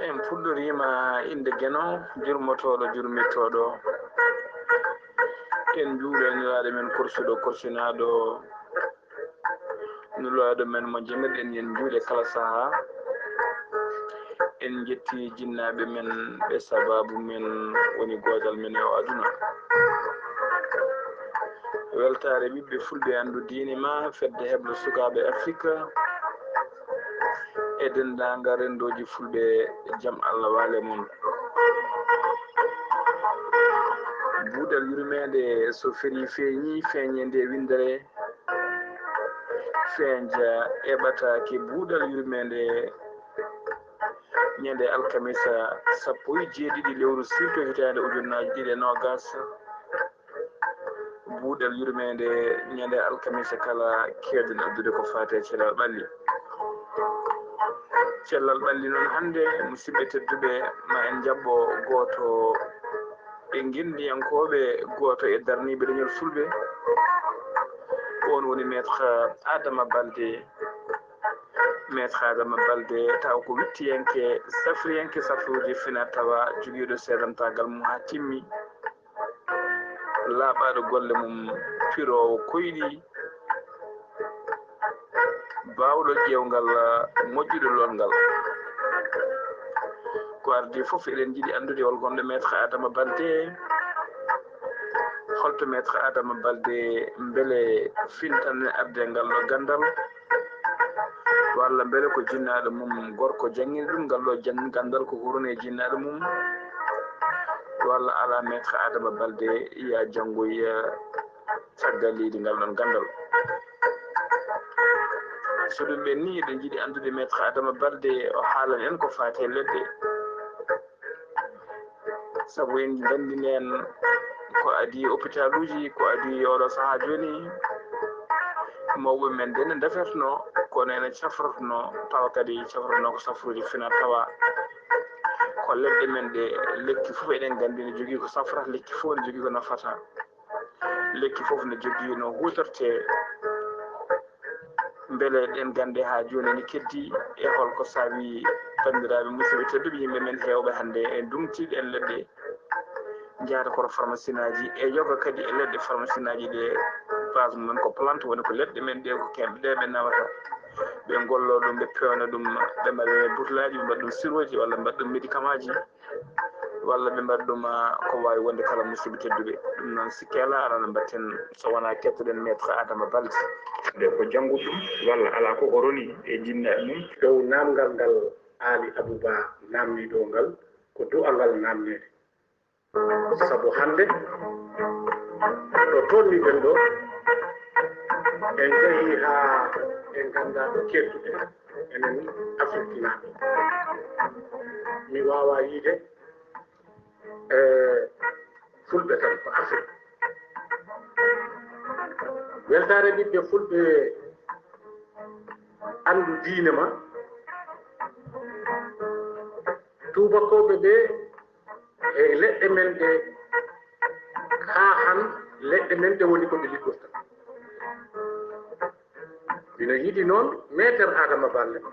en puɗɗorima inde gueno jurmotoɗo jurmittoɗo en juuɗo nulaɗo men korsuɗo korsinaɗo nulaɗo men mo jemirɗen en juuɗe kala saaha en jetti jinnaɓe men ɓe sababu men woni godal men e o aduna weltare ɓiɓɓe fulɓe andu diine ma fedde heɓlo sukaɓe afrique e dendagal rendoji fulɓe jaam Allah waale mum buuɗal yurmede so feri feeñi feeñe nde windere feeñja eɓatake buuɗal yurmede ñande alkamisa 17 lewru silto hitande ujunnaji ɗiɗi e nogas buuɗal yurmede ñande alkamisa kala kewɗen addude ko fate cellal ɓalli cellal ɓalli noon hande musidɓe tedduɓe ma en jaɓɓo goto ɓe gindiyankoɓe goto e darniɓe leñol fulɓe on woni maître Adama Baldé maître Adama Baldé taw ko wittiyanke safriyanke safruji fina tawa joguiɗo seedantagal mum ha timmi laaɓaɗo golle mum pirowo koyɗi bawɗo ƴewgal moƴƴuɗo longal ko ardi foof eɗen jiiɗi andude holgonɗo maître Adama Baldé holto maître Adama Baldé beele fintan arde ngal ɗo gandal walla beele ko jinnaɗo mum gorko jangguini ɗum ngal ɗo gandal ko hurune e jinnaɗo mum walla ala maître Adama Baldé ya janggoya caggal leydi ngal ɗon gandal so ɗum ɓen ni eɗen jiiɗi andude maître Adama Baldé o haalan en ko fate leɗɗe saabu en gandini en ko adi hôpital uji ko adi oɗo saaha joni mawɓe men de ne defetno kono ene cafrotono tawa kadi cafrotono ko safruji fina tawa ko leɗɗe men ɗe lekki fof eɗen gandi ne jogui ko safrata lekki fof ne jogui ko nafata lekki fof ne jogui no hutorte beele ɗen gande ha joni ne keddi e holko saabi bandiraɓe musidɓe tedduɓe yimɓe men hewɓe hande e dumtiɗe en leɗɗe jahata koto pharmacie naji e yoga kadi e leɗɗe pharmacie naji ɗe base mumen ko plante woni ko leɗɗe men ɗe ko kemɓe ɗe ɓe nawata ɓe gollo ɗum ɓe pewna ɗum ɓe mbaɗa butelaji ɓe mbaɗa ɗum siroji walla mbaɗa ɗum médicament ji walla ɓe mbaɗa ɗum ko wawi wonde kala musidɓe tedduɓe ɗum noon sikki ala alano mbatten so wona kettoɗen maître Adama Baldé nde ko janggude ɗum walla ala ko o roni e jinnaɓe mum dow namgal ngal Ali Abouba namni ɗo ngal ko du'angal namnede sabu hande ɗo tonniɗen ɗo en jeehi ha en ganda ɗo kettuɗen enen Afrique naaɓe mi wawa yiide fulɓe tan ko Afrique weltare ɓiɓɓe fulɓe andu diine ma tubakoɓe ɓe e leɗɗe men ɗe ha han leɗɗe men ɗe woni koɓe liggorta ina yiɗi noon maître Adama Baldé ko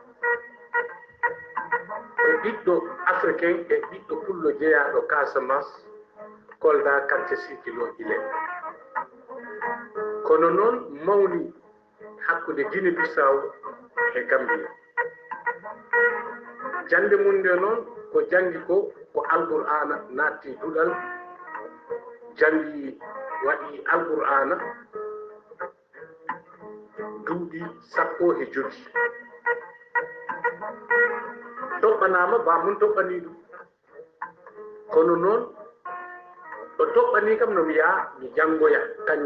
ɓiɗɗo africain e ɓiɗɗo pullo jeeyaɗo Casamance Kolda quartier Sikilo Ile kono noon mawni hakkude Guinée Bissau e Gambia jande mum nde noon ko jangi ko Alqur'ana natti duɗal jangi waɗi Alqur'ana duuɓi 15 toɓɓanama bamum toɓɓani ɗum kono noon ɗo toɓɓani kam no wiya mi janggoya kañ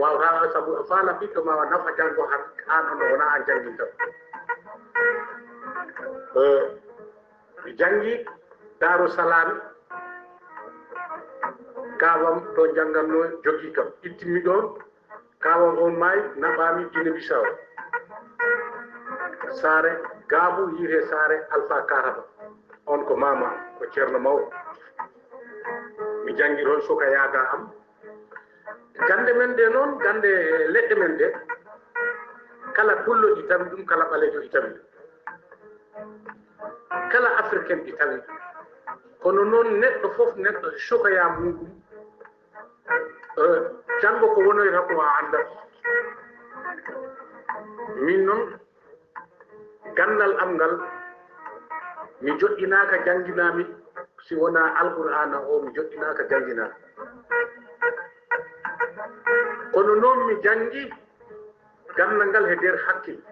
wawata saabu faala ɓiɗɗo ma nafa janggo an on wona an janginta mi jangi Darou Salam kawam to jangganno jogui kam ittimi ɗon kawam on maayi naɓami Guinée Bissau saare Gabou yiite saare Alpha Karaba on ko mama ko ceerno mawɗo mi jangi toon suka yaada am gande men ɗe noon gande leɗɗe men ɗe kala pullo ɗi tawi ɗum kala ɓalejo ɗi tawi kala africaine ɗi tawi kono noon neɗɗo fof neɗɗo cokoya muɗum janngo ko wonoyta ko a andat min noon gandal am ngal mi joɗɗinaka jangginami si wona alqur'ana o mi joɗɗinaka jangginami kono noon mi jangi gandal ngal e nder hakkille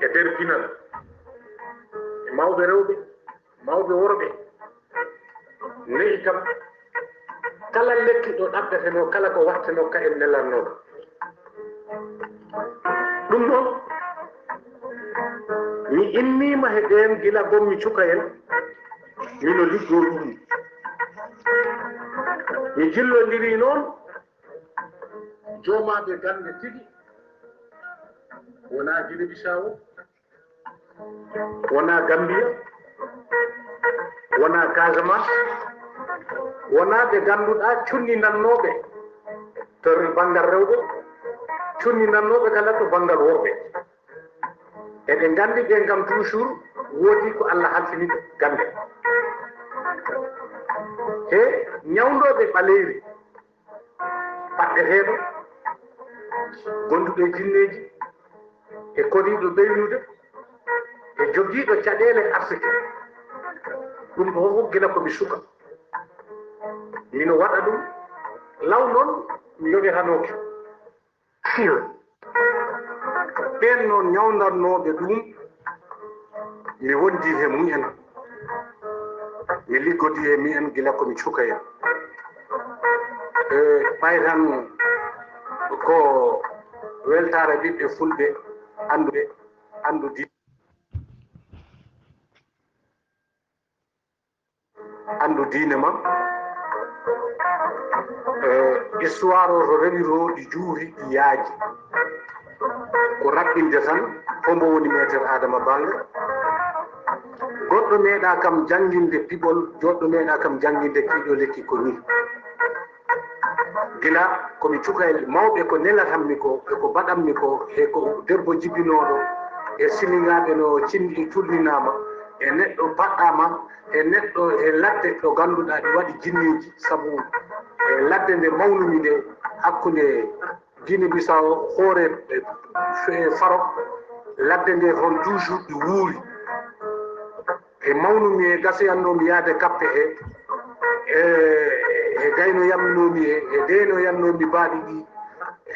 e nder binal e mawɓe rewɓe mawɓe worɓe neyi kam kala lekki ɗo ɗaɓɓeteno kala ko watteno ka en nelannoɗo ɗum noon mi immima he ɗen gila gonmi cuka en mino liggo ɗum mi jillodiri noon jomaɓe gande tigi wona Guinée Bissau wona Gambia wona Casamance wona ɓe ganduɗa cunni nannoɓe to banggal rewɓe cunni nannoɓe kala to banggal worɓe eɓe gandi ɓe gam toujours woodi ko Allah halfiniɓe gande e ñawdoɓe ɓaleyri paɗɗeteɗo gonduɗo e jinneji e kodiɗo ɓeynude e jogiiɗo caɗele arsike ɗum ɗo fof gila komi suka mino waɗa ɗum law noon mi yoɓetanoke ɓen noon ñawdannoɓe ɗum mi wondi he mumen mi liggodi e mumen gila komi cuka en ɓay tan ko weltare ɓiɓɓe fulɓe andudi andu diine mam histoire o to rewi to ɗi juuri ɗi yaaji ko raɓɓinde tan hombo woni maître Adama Balde goɗɗo meeɗa kam janginde piɓol joɗɗo meeɗa kam janginde kiiɗo lekki ko ni gila komi cuka e mawɓe ko nelatanmi ko eko baɗanmi ko e ko debbo jibinoɗo e siniŋaɓe no cindi culninama e neɗɗo paɗɗama e neɗɗo e ladde ɗo ganduɗa ɗi waɗi jinneji saabu e ladde nde mawnumi nde hakkude Guinée Bissau hoore Faro ladde nde toon toujours ɗi wuuri e mawnumi e gasoyannomi yaade kappe e gayno yamnomi e deyno yannomi baaɗi ɗi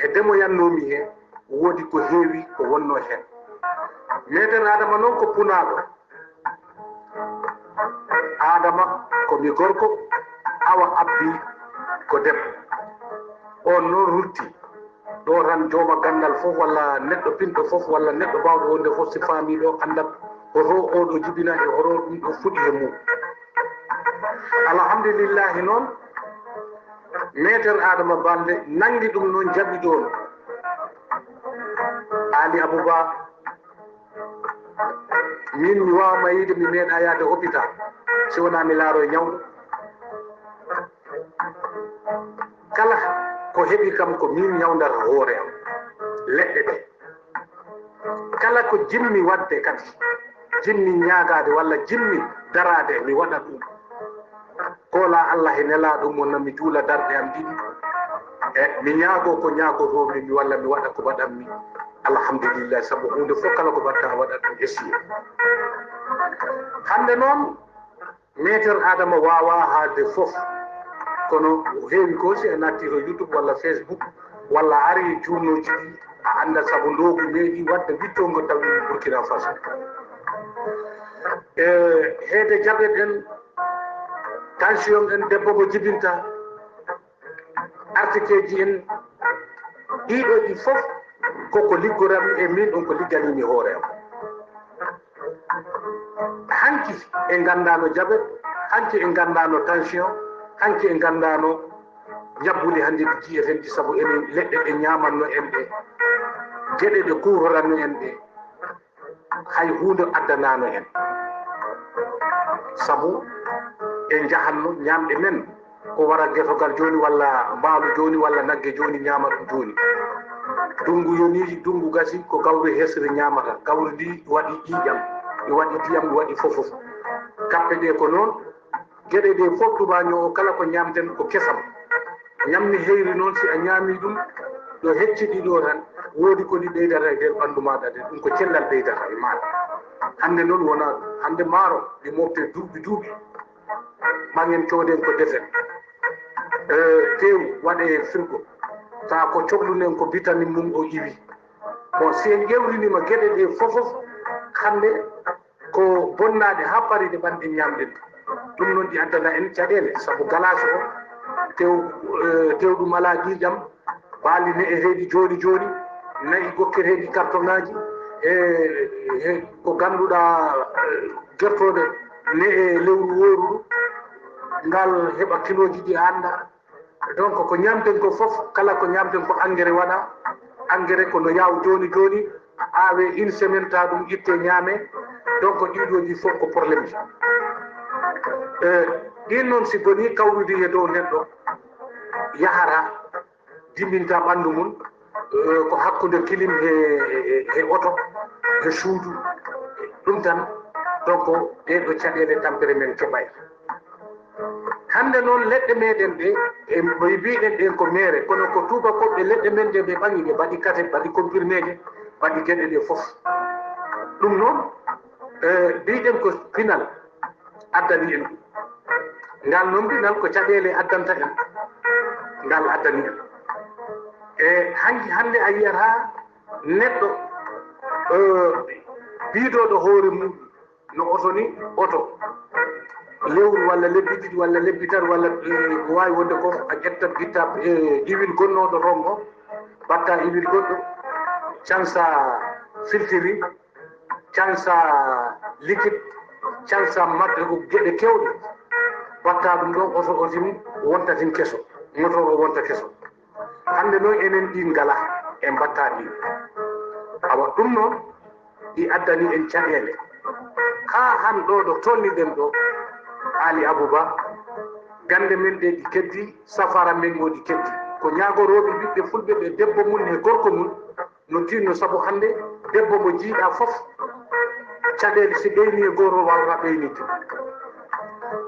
e demo yannomi he woodi ko heewi ko wonno hen maître Adama noon ko punaɗo Adama komi gorko Awa abbi ko debbo on noon rutti ɗo tan jooma gandal fof walla neɗɗo pinɗo fof walla neɗɗo bawɗo wonde fof si faamiɗo andat hoto oɗo jibina e hoto ɗum ɗo fuɗi e mum alhamdulillahi noon maître Adama Balde nangi ɗum noon jaɓi ɗon Ali Abouba min mi wawama yiide mi meeɗa yaade hôpital si wona mi laaro e ñawɗo kala ko heɓi kam ko min ñawdata hoore am leɗɗe ɗe kala ko jimmi wadde kadi jimmi ñaagade walla jimmi darade mi waɗa ɗum kola Allah e nelaɗo mo nami juula darɗe am ɗiɗi e mi ñaago ko ñaagotomi mi walla mi waɗa ko waɗanmi alhamdulillah saabu hunde fof kala ko batta waɗa ɗum essiyo hande noon maître Adama wawa haalde fof kono heewi ko si a natti to YouTube walla Facebook walla ari journoji ɗi a anda saabu ndogu meeɗi wadde wittongo tawi Burkina Faso heede jaɓe ɗen tension en debbo mo jibinta article ji en ɗiɗo ɗi fof koko liggorammi e min ɗon ko ligganimi hoore am hanki e gandano jaɓet hanki e gandano tension hanki e gandano ñabbuli hande ɗi jiyeten ɗi saabu enen leɗɗe ɗe ñamanno en ɗe gueɗe ɗe kuroranno en ɗe hay hunde addanano en saabu en jahanno ñamɗe men ko wara guetogal joni walla mbaalu joni walla nagge joni ñama ɗum joni dungu yoni dungu gasi ko gawri hesre nyamata gawri di wadi ƴiƴam di wadi diyam di wadi fofof kappe de ko non gede de fof tubaño o kala ko ñamten ko kesam ñammi heyri noon si a ñaami ɗum ɗo heccidi ɗo tan woodi ko ɗi ɓeydata e nder ɓanndu maɗa de ɗum ko cellal ɓeydata e maɗa hannde noon wona ɗum hannde maaro ɗi mofte duuɓi ɓaŋen cooden ko defen tew waɗe frigo tawa ko cohlunen ko vitamine mum o iwi bon si en ƴewrinima geɗe ɗe fofof hannde ko bonnade ha pari ɗe ɓanɗe ñamɗen ɗum noon ɗi addana en caɗele saabu galage o tew ɗum ala ƴiƴam baali ne e heedi joni nayi gokketeɗi carton ngaji e ko ganduɗa gertoɗe ne e lewru woruɗu ngal heɓa kiloji ɗi anda donc ko ñamten ko fof kala ko ñamten ko engrais waɗa engrais kono yaw joni awe une semaine ta ɗum itte ñaame donc ɗiɗoji fof ko probléme ji ɗin noon si boni kawrude e dow neɗɗo yahata dimbinta ɓanndu mum ko hakkude kilim e oto e suudu ɗum tan donc ɗeɗo caɗele tampere men keɓay hande noon leɗɗe meɗen ɗe e mbiɗen ɗen ko mere kono ko tubakoɓe leɗɗe men ɗe ɓe ɓangi ɓe mbaɗi kate mbaɗi comprimé mbaɗi gueɗe ɗe fof ɗum noon mbiɗen ko pinal addani en ɗum ngal noon pinal ko caɗele addanta en ngal addani en e hande a yiyata neɗɗo biidoɗo hoore mum no oto ni oto lewru walla lebbi ɗiɗi walla lebbi tati walla ko wawi wonde ko a ƴettat guitta huile gonnoɗo toon o mbatta huile goɗɗo cansa filtri cansa liquide cansa madde ko gueɗe kewɗe watta ɗum ɗon oto o tim wontatin keso moto o wonta keso hande noon enen ɗin ngala e mbatta ɗin awa ɗum noon ɗi addani en caɗele ha han ɗo ɗo tolniɗen ɗo Ali Abouba gande men ɗe ɗi keddi safara men o ɗi keddi ko ñagoroɓe ɓiɓɓe fulɓe ɓe debbo mum e gorko mum no tinno saabu hande debbo mo jiiɗa fof caɗele si ɓeyni e goro wawata ɓeynidde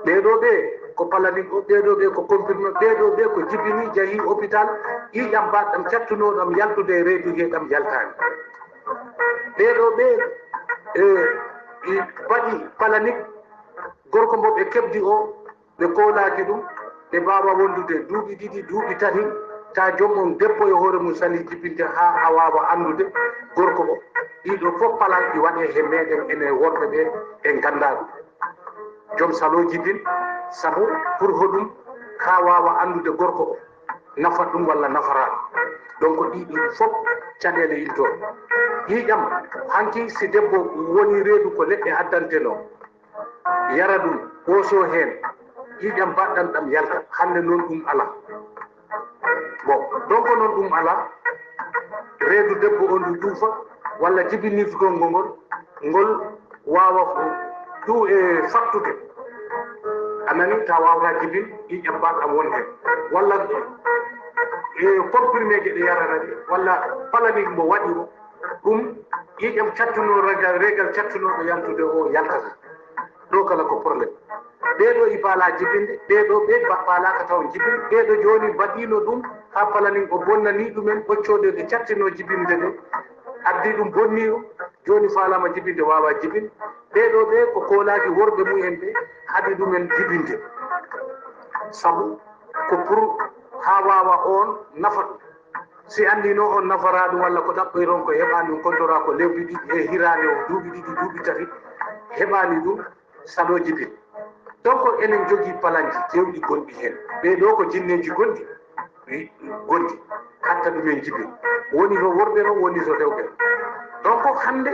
ɓeɗo ɓe ko palanique o ɓeɗo ɓe ko comprimé ɓeɗo ɓe ko jibini jeeyi hôpital ƴiƴam mbaɗɗam cattunoɗam yaltude e reedu heɗam yaltani ɓeɗo ɓe mbaɗi palanique gorko mo ɓe kebdi o ɓe koolaki ɗum ɓe mbawa wondude duuɓi ɗiɗi duuɓi tati ta jommum debbo e hoore mum sali jibinde ha a wawa andude gorko o ɗiɗo fof palal ɗi waɗe he meɗen ene worɓe ɓe en ganda ɗum joom salo jibin saabu pour hoɗum ha wawa andude gorko o nafat ɗum walla nafaraɗum donc ɗiɗi fof caɗele iltoon ƴiƴam hanki si debbo woni reedu ko leɗɗe addanteno yara ɗum ɓooso heen ƴiƴam mbaɗɗam ɗam yalta hande noon ɗum ala bon donc noon ɗum ala reedu debbo on ndu duufa walla jibinirtugol ngol wawa ɗu e fattude anani ta wawata jibin ƴiƴam mbaɗɗam won heen walla e comprimé je ɗe yarata ɗe walla palanique mo waɗi o ɗum ƴiƴam cattuno regal cattunoɗo yaltude o yaltata ɗo kala ko probléme ɓeɗo i baala jibinde ɓeɗo ɓe baalaka taw jibin ɓeɗo joni mbaɗino ɗum ha palanique o bonnani ɗumen ɓoccode ɗe cattino jibinde ɗe addi ɗum bonnino joni falama jibinde wawa jibin ɓeɗo ɓe ko koolaki worɓe mumen ɓe haɗi ɗumen jibinde saabu ko pour ha wawa on nafa ɗum si andino on nafara ɗum walla ko ɗaɓɓoy toon ko heɓani ɗum kontora ko lewɗi ɗiɗi e hirande o duuɓi ɗiɗi duuɓi tati heɓani ɗum saɗo jibin donc enen jogui palanji kewɗi gonɗi hen ɓeɗo ko jinneji gonɗi hatta ɗumen jibin woni to worɓe no woni to rewɓe donc hande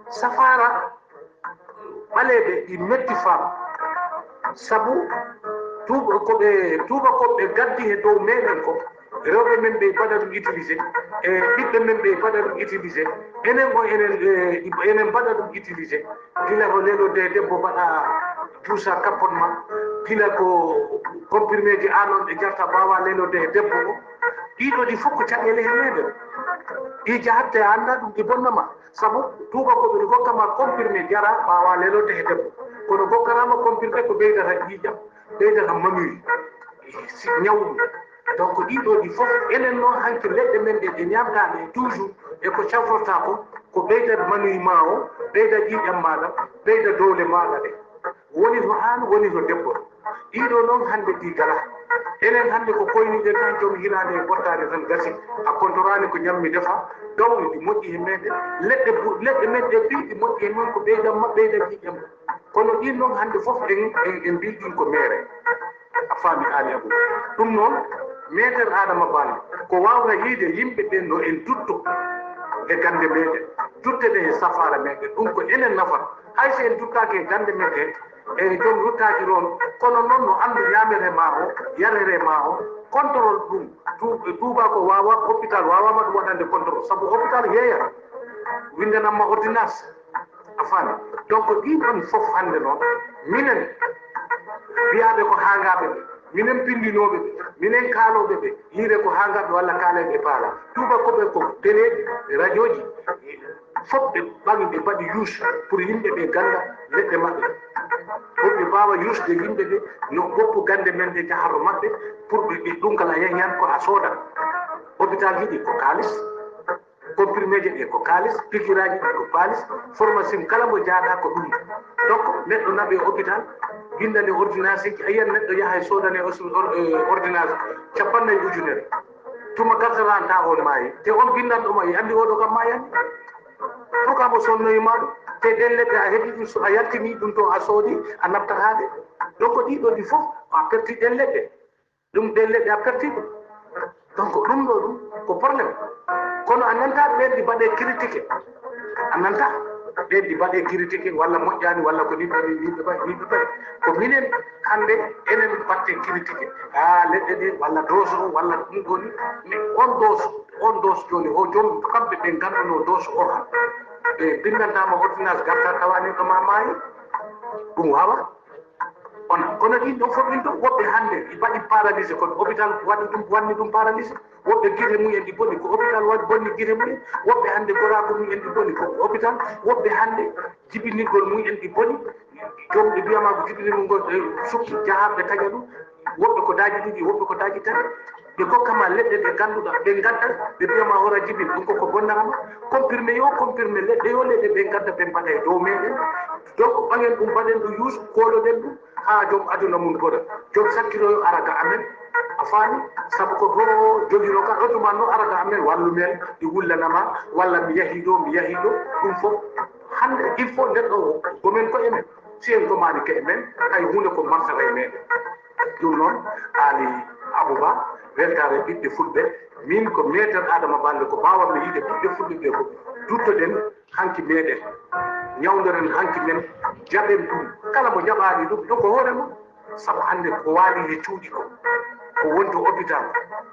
safara ɓaleɓe ɗi metti fam saabu tubakoɓe gaddi he dow meɗen ko rewɓe men ɓe mbaɗa ɗum utilisé e ɓiɓɓe men ɓe mbaɗa ɗum utilisé enen o enen mbaɗa ɗum utilisé gila ko lelo de debbo mbaɗa juusa kappon ma gila ko comprimé ji anon ɗe jarta mbawa lelode e debbo o ɗiɗo ɗi fof ko caɗele he meɗen ɗi jahatte a annda ɗum ɗi bonnama sabu tubakoɓe ɗi gokkama comprimé jara mbawa lelode he debbo kono gokkarama comprimé ko ɓeydata ƴiƴam ɓeydata mamiri ñawɗum donc ɗiɗo ɗi fof enen noon hanki leɗɗe men ɗe ɗe ñamtaɗe toujours e ko cafrota ko ɓeydat manoyi ma o ɓeyda ƴiƴam maɗa ɓeyda dowle maɗa ɗe woni to an woni to debbo ɗiɗo noon hande ɗi gala enen hande ko koyniɗen tan joom hirande e bottade tan gasi a contorani ko ñammi defa gawri ɗi moƴƴi he meɗen leɗɗe men ɗe pi ɗi moƴƴi he men ko ɓeydanma ɓeyda ƴiƴam kono ɗin noon hande fof en mbiɗin ko meere a faami Ali Abou ɗum noon metere Adama Balde ko wawta yiide yimɓe ɓen no en dutto e gande meɗen dutte ɗe e safara meɗen ɗum ko enen nafata hay so en duttaki e gande meɗen e joom ruttaji toon kono noon no andu yamere ma o yarere ma o contrôle ɗum tuuba ko wawa hôpital wawama ɗum waɗande contrôle saabu hôpital yeeyat windanamma ordonnance a faami donc ɗin ɗon fof hande noon minen wiyaɓe ko hangaɓe ɓe minen pindinoɓe ɓe minen kaaloɓe ɓe yiire ko hangaɓe walla kaaleɓe paala tubakoɓe ko téléji radio ji fof ɓe ɓagi ɓe mbaɗi yus pour yimɓe ɓe ganda leɗɗe maɓɓe pour ɓe mbawa yusde yimɓe ɓe no goppu gande men ɗe jaharo maɓɓe pour ɓe ɗum kala yehi han ko a soodat hôpital jiɗi ko kalis comprimé je ɗe ko kalis pikiraji ɗi ko kalis pharmacie kala mo jaaɗa ko ɗum donc neɗɗo naɓe hôpital windane ordonnance ji a yiyan neɗɗo yaha e sodane ordonnance 50 ujunere tuma gartaranta on maayi te on bindanɗoma yi andi oɗo kam mayani pourquoi mo sonnoyima ɗum te ɗen leɗɗe a heɓi ɗum so a yaltini ɗum to a soodi a naftataɗe donc ɗiɗo ɗi fof a perti ɗen leɗɗe ɗum ɗen leɗɗe a perti ɗum donc ɗum ɗo ɗum ko probléme kono a nanta ɓen ɗi mbaɗe critiqué a nanta ɓen ɗi mbaɗe critiqué walla moƴƴani walla ko yimɓe ɓay ko minen hande enen mbatte critiqué a leɗɗe ɗe walla dose o walla ɗum ɗoni mais on dose joni o joom kamɓe ɓe ganduno dose o han ɓe bindantama ordonnance garta tawani ɗoma maayi ɗum wawa ona kono ɗin ɗon fof ɗin ɗon woɓɓe hande ɗi mbaɗi paralysé kono hôpital wanni ɗum paralysé woɓɓe guite mumen ɗi boni ko hôpital waɗi bonni guite mumen woɓɓe hande gorago mumen ɗi boni ko hôpital woɓɓe hande jibinirgol mumen ɗi boni joom ɗi mbiyama ko jibinirgol ngol sukki jahaɓe taƴa ɗum woɓɓe ko daji ɗiɗi woɓɓe ko daji tati ɓe gokkama leɗɗe ɗe ganduɗa ɓe gadda ɓe mbiyama hora jibin ɗum koko bonnarama comprimé yo comprimé leɗɗe yo leɗɗe ɓe gadda ɓe mbaɗa e dow meɗen donc ɓagen ɗum mbaɗen ɗum yus koloɗen ɗum ha joom aduna mum goɗa joom sakkiroyo araga amen a faami sabu ko to jogino ka ɗotuma no araga amen wallu men ɗi wullanama walla mi yahi ɗo ɗum fof hande il faut neɗɗo gomen koye men si en gomani ke men hay hunde ko martata e meɗen ɗum noon Ali Abouba weltare ɓiɓɓe fulɓe min ko meter Adama Balde ko mbawatno yiide ɓiɓɓe fulɓe ɓe ko duttoɗen hanki meɗen ñawdoren hanki men jaɓen ɗum kala mo jaɓani ɗum ɗo ko hoore mum sabu hande ko waali e cuuɗi ko wonto hôpital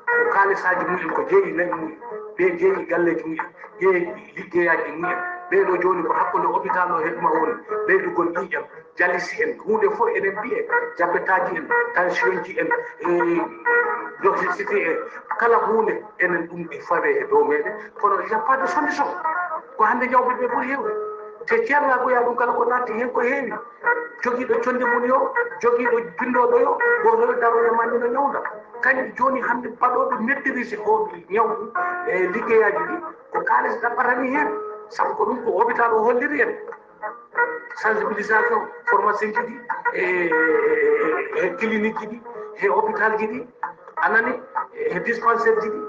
ko kalisaji mumen ko jeeyi nayi mumen ɓe jeeyi galleji mumen jeeyi liggeyaji mumen ɓeɗo joni ko hakkude hôpital o heɗuma woni ɓeydugol ƴiƴam jalisi en hunde fof eɗen mbiye jabetaji en tension ji en toxicité en kala hunde enen ɗum ɗi fawe e dow meɗen kono il y a pas de solution ko hande ñawɓe ɓe ɓuuri hewde te ceerna goya ɗum kala ko natti hen ko heewi jogiiɗo conde mum yo jogiiɗo bindoɗo yo goto daroya mandino ñawda kañum joni hande mbaɗoɓe maîtrise o ñawɗu e liggeyaji ɗi ko kalis ɗaɓɓatani hen sabu ko ɗum ko hôpital o holliri en sensibilisation formation ji ɗi e clinique ji ɗi e hôpital ji ɗi anani e dispensaire ji ɗi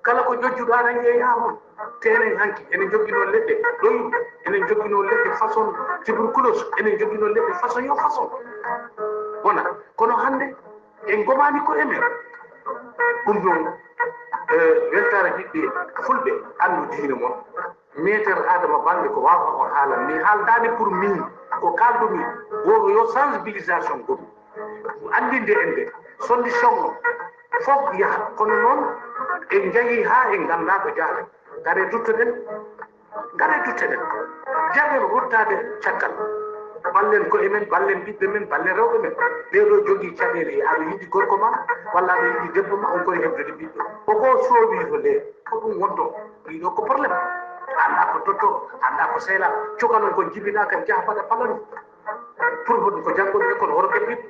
kala ko jojjuɗa tan yeeya on te enen hanki enen joguino leɗɗe ɗoyum enen joguino leɗɗe façon tuberculose enen joguino leɗɗe façon yo façon wona kono hande en gomani ko emen ɗum noon weltare ɓiɓɓe fulɓe andu diine moon metere Adama Balde ko wawata o haalan mi haaldani pour min ko kaldumi goto yo sensibilisation goɗɗum andinde en de solution o fof yaha kono noon en jahi ha en ganda ko jaaɗen gare duttoɗen jaɓen ruttade caggal ballen ko emen ballen ɓiɓɓe men ballen rewɓe men ɓeɗo jogii caɗeele aɗa yiɗi gorko ma walla aɗa yiɗi debbo ma on koye heɓdude ɓiɗɗo koko soowi to nde ko ɗum wonto ɗiɗo ko probléme anda ko dottoro anda ko sehla cokalon ko jibina kam jaha baɗa palani pour hoɗum ko janggoɗo école horo keɓɓiɗo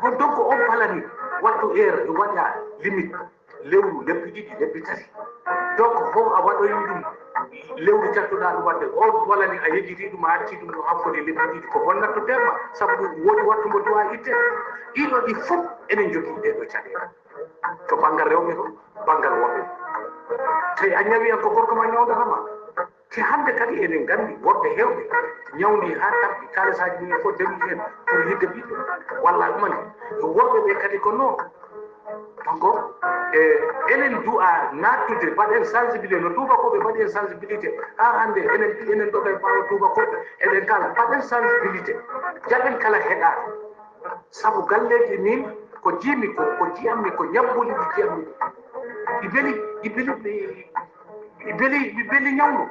bon donc on palani wattu heure waɗa limite lewru lebbi ɗiɗi lebbi tati donc fo a waɗoyi ɗum lewru cattuɗa ɗum wadde on walani a yejjiti ɗum a acci ɗum ɗo hakkude lebbi ɗiɗi ko bonnatto terma sabu ɗum woodi wattu mo duwa itte ɗiɗo ɗi fof enen jogii ɗeɗo caɗeele to banggal rewɓe to banggal woɓɓe tawi a ñawi en ko gorko ma ñawdatama te hannde kadi eɗen nganndi woɓɓe heewɓe ñawdi haa tampi kalisaji mumen fof dañi heen pour yidde ɓiɗɗo walla ɗumani woɓɓe ɓe kadi ko noon donc enen du'a nattude mbaɗen sensibilité no tubakoɓe mbaɗi en sensibilité ha hannde enen ɗo ɓe ɓaawa tubakoɓe eɗen kala mbaɗen sensibilité jaɓen kala heɗaade sabu galleji min ko jiimi ko jiyammi ko ñabbuli ɗi jiyammi ɗi beli ñawlu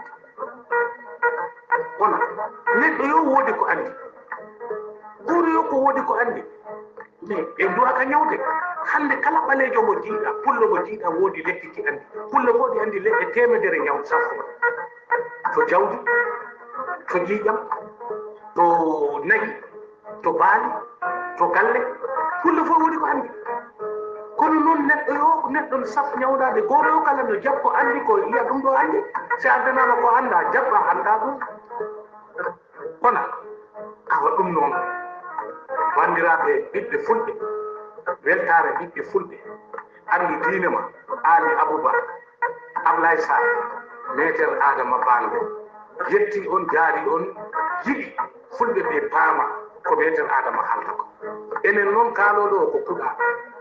wona neɗɗo yo woodi ko anndi goto yo ko woodi ko anndi mais en duwaka ñawde hannde kala ɓaleejo mo jiiɗa pullo mo jiiɗa woodi lekki ki anndi pullo woodi anndi leɗɗe temedere ñaw sappo to jawdi to ƴiiƴam to nayi to baali to galle pullo fof woodi ko anndi kono noon neɗɗo saf ñawɗade goto yo kala no jabbo anndi ko yiya ɗum ɗo anndi si addanama ko annda jabba annda ɗum kono awa ɗum noon bandiraɓe ɓiɓɓe fulɓe weltare ɓiɓɓe fulɓe anndi diine ma Ali Abouba Ablaye Sarr métere Adama Balde yetti on jaari on yiɗi fulɓe ɓe paama ko métere Adama haalta ko enen noon kaaloɗo o ko puɗa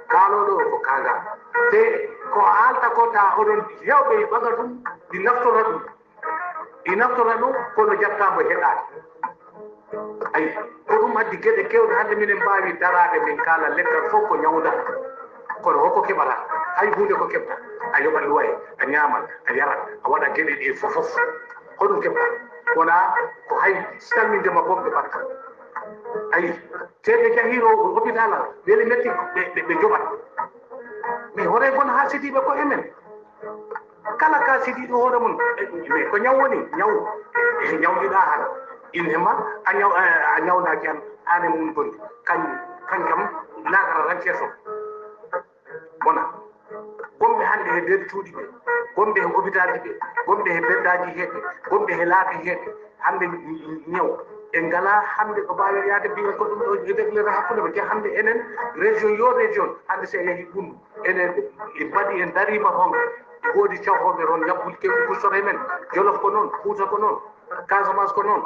kaaloɗo o ko kaga te ko haalta ko ta oɗon hewɓe ɓaga ɗum ɗi naftora ɗum kono jattamo heɗade ayi ko ɗum addi gueɗe kewɗe hande minen mbawi darade min kaala leggal fof ko ñawda kono hokko keɓata hay hunde ko keɓta a yoɓat luwaye a ñamat a yarat a waɗa gueɗe ɗe fof hoɗum keɓta wona ko hay salmindema bomɓe ɓatta ayi teɓe jahiro hôpital weli metti ɓe joɓat mais hoore gon ha sidiɓe ko emen kala ka sidiɗo hoore mum mais ko ñaw woni ñawɗiɗa han innema a ñawnaki an ane mum bonde kañum lakara tan ceeso wona gonɓe hannde he nder cuuɗi ɓe gonɓe he hôpital ji ɓe gonɓe he beddaji heɓe gonɓe he laabi heɓe hannde ñaw e ngala hannde ko mbawi yaade mbiyen ko ɗum ɗo déclare hakkude ɓe te hannde enen région yo région hannde so yeehi ɓundu enen mbaɗi en darima honɓe woodi cawhoɓe toon ñabbuli kewɗi gustore men Jolof ko noon Fouta ko noon Casamance ko noon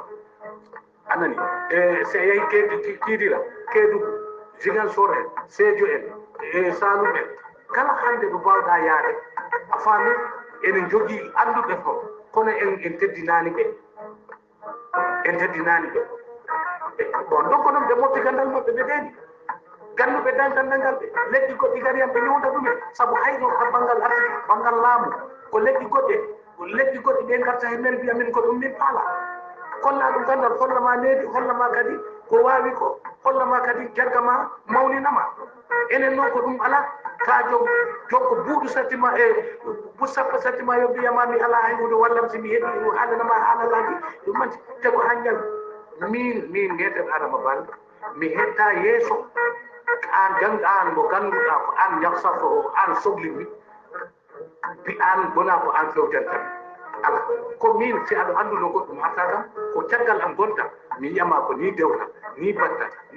anani e so yeehi Kidira Kédougou Ziguinchor en Sédio en e Saloum en kala hannde ɗo mbawɗa yaade a faami enen jogii annduɓe fof kono en teddinani ɓe bon donc noon ɓe mofti gandal maɓɓe ɓe ɗeni ganduɓe gandal ngal ɓe leɗɗi goɗɗi gari yam ɓe ñowda ɗumen saabu hayno ha banggal artiki banggal laamu ko leɗɗi goɗɗi ɓe garta he men mbiya min ko ɗum min paala kolla ɗum gandal hollama needi hollama kadi ko wawi ko hollama kadi jarga ma mawninama enen noon ko ɗum ala ka jom ko buuɗu sattima e bu sappo sattima yo mbiyama mi ala hay hunde wallam si mi heeɓi haalanama haalalaji ɗum manti te ko hanjal min métere Adama Balde mi hetta yeeso an mo ganduɗa ko an ñaksatto o an sohlimi bi an wona ko an fewjantami ala ko min si aɗa anduno goɗɗum hatta kam ko caggal am gonta mi yiyama ko ni dewta ni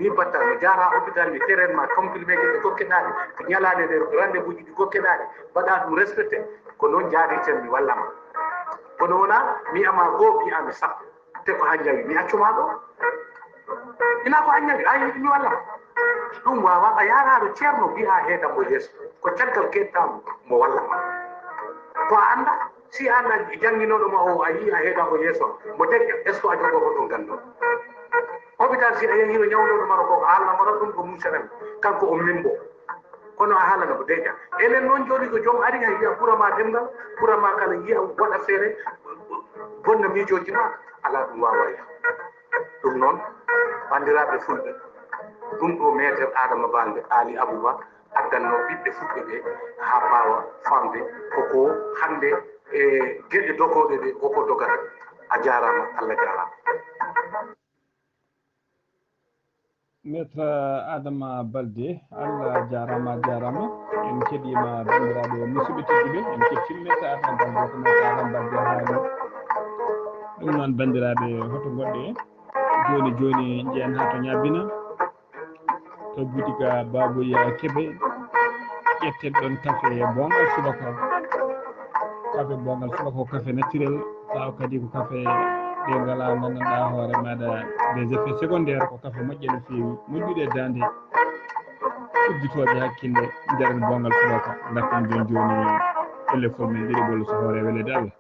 batta mi jara hôpital mi terrainema comprimé ji ɗi gokkeɗaɗe ko ñalade nde rendez-vous ji ɗi gokkeɗaɗe mbaɗa ɗum respecté ko noon jaariten mi wallama kono wona mi yiyama goo mbiyami sappo te ko ha jawi mi accuma ɗo ina ko ha jawi a yiɗi mi wallama ɗum wawa a yaraɗo ceerno mbiya heedamo yeeso ko caggal kettamo mo wallama ko a anda si anda jangguinoɗoma o a yii a heeɗako yeeso mo deƴƴa est ce que a jogoto ɗum ganndo hôpital si a yahino ñawdoɗo maro ko haalnamora ɗum ko musaram kanko o mimbo kono a haalana ko deƴƴa enen noon joni ko joom ari hay wiya ɓurama demgal ɓurama kala yiya waɗa feere bonna miijoji ma ala ɗum wawa yaha ɗum noon bandiraɓe fulɓe ɗum ɗo maître Adama Balde Ali Abouba addanno ɓiɓɓe fulɓe ɓe ha mbawa famde koko hande e gueɗe dogoɗe ɗe koko dogata. A jarama, Allah jarama. maître Adama Balde Allah jarama en keɗima bandiraɓe musidɓe tedduɓe en kettima maître Adama Balde ko maître Adama Balde haali ɗum noon bandiraɓe hoto goɗɗe joni joni jeeyan ha to ñabbina to boutique Baboye Kébé ƴetten ɗon café bongal subaka café bongal subaka ko café naturel taw kadi ko café ɗe ngala gandanɗa hoore maɗa des effets secondaires ko café moƴƴe no fewi moƴƴude dande udditoɓe hakkille nder bongal subaka gartan joni joni elle fo min ɗiɗi bollo so hoore welede Allah.